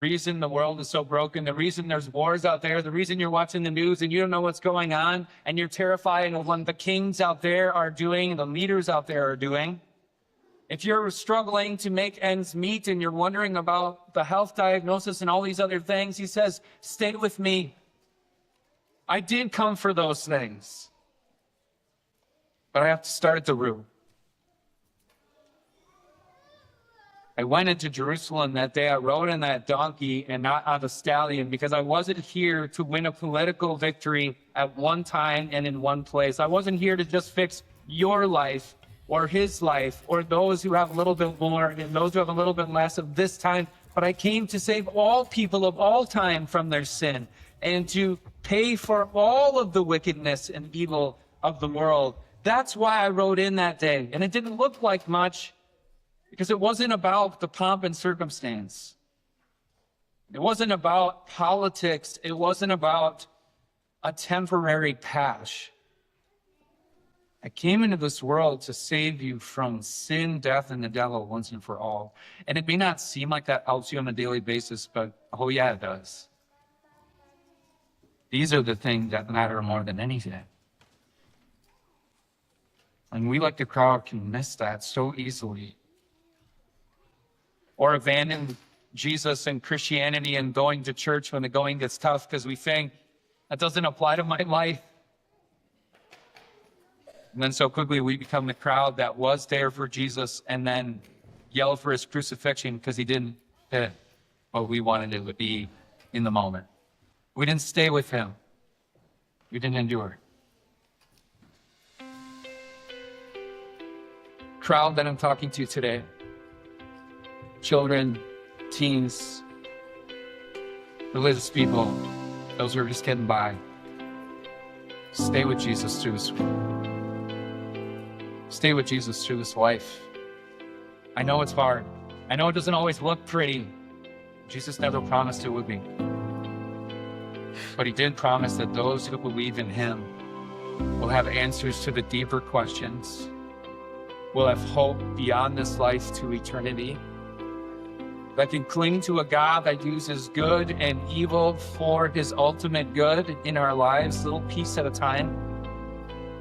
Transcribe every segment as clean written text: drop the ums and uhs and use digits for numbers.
reason the world is so broken, the reason there's wars out there, the reason you're watching the news and you don't know what's going on and you're terrified of what the kings out there are doing, the leaders out there are doing. If you're struggling to make ends meet and you're wondering about the health diagnosis and all these other things, he says, stay with me. I did come for those things, but I have to start at the root. I went into Jerusalem that day. I rode on that donkey and not on a stallion because I wasn't here to win a political victory at one time and in one place. I wasn't here to just fix your life or his life or those who have a little bit more and those who have a little bit less of this time. But I came to save all people of all time from their sin and to pay for all of the wickedness and evil of the world. That's why I rode in that day. And it didn't look like much, because it wasn't about the pomp and circumstance. It wasn't about politics. It wasn't about a temporary patch. I came into this world to save you from sin, death, and the devil once and for all. And it may not seem like that helps you on a daily basis, but oh yeah, it does. These are the things that matter more than anything. And we like the crowd can miss that so easily. Or abandon Jesus and Christianity and going to church when the going gets tough because we think that doesn't apply to my life. And then so quickly we become the crowd that was there for Jesus and then yelled for his crucifixion because he didn't fit what we wanted it to be in the moment. We didn't stay with him. We didn't endure. Crowd that I'm talking to today. Children, teens, religious people, those who are just getting by. Stay with Jesus through this. Stay with Jesus through this life. I know it's hard. I know it doesn't always look pretty. Jesus never promised it would be. But he did promise that those who believe in him will have answers to the deeper questions, will have hope beyond this life to eternity, that can cling to a God that uses good and evil for his ultimate good in our lives, little piece at a time.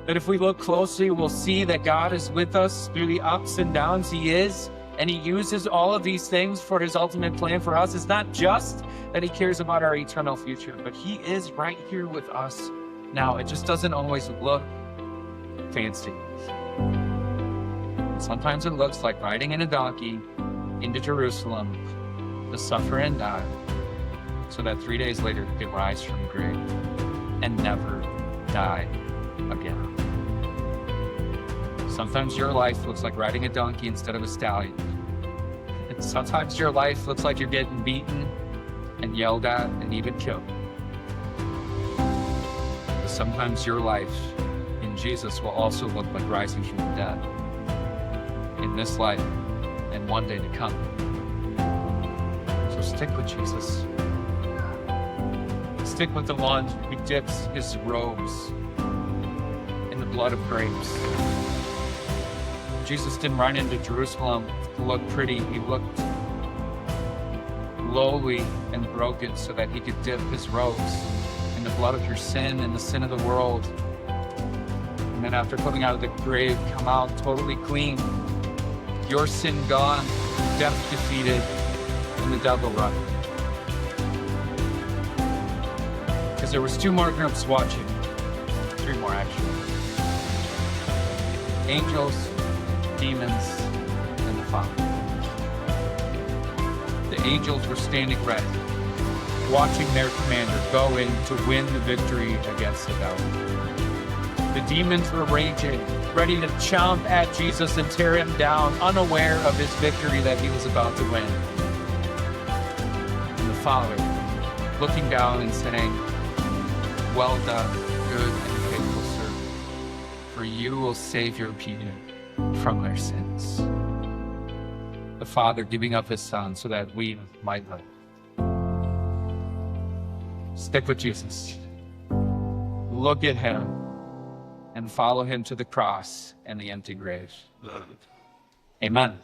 That if we look closely, we'll see that God is with us through the ups and downs. He is, and he uses all of these things for his ultimate plan for us. It's not just that he cares about our eternal future, but he is right here with us now. It just doesn't always look fancy. Sometimes it looks like riding in a donkey into Jerusalem to suffer and die, so that 3 days later he could rise from the grave and never die again. Sometimes your life looks like riding a donkey instead of a stallion. And sometimes your life looks like you're getting beaten and yelled at and even killed. But sometimes your life in Jesus will also look like rising from the dead in this life and one day to come. So stick with Jesus. Stick with the one who dips his robes in the blood of grapes. Jesus didn't run into Jerusalem to look pretty. He looked lowly and broken so that he could dip his robes in the blood of your sin and the sin of the world. And then after coming out of the grave, come out totally clean. Your sin gone, death defeated, and the devil run. Because there was 2 more groups watching. 3 more, actually. Angels, demons, and the Father. The angels were standing ready, watching their commander go in to win the victory against the devil. The demons were raging, ready to chomp at Jesus and tear him down, unaware of his victory that he was about to win. And the Father, looking down and saying, "Well done, good and faithful servant, for you will save your people from their sins." The Father giving up his Son so that we might live. Stick with Jesus. Look at him. and follow him to the cross and the empty grave. Amen.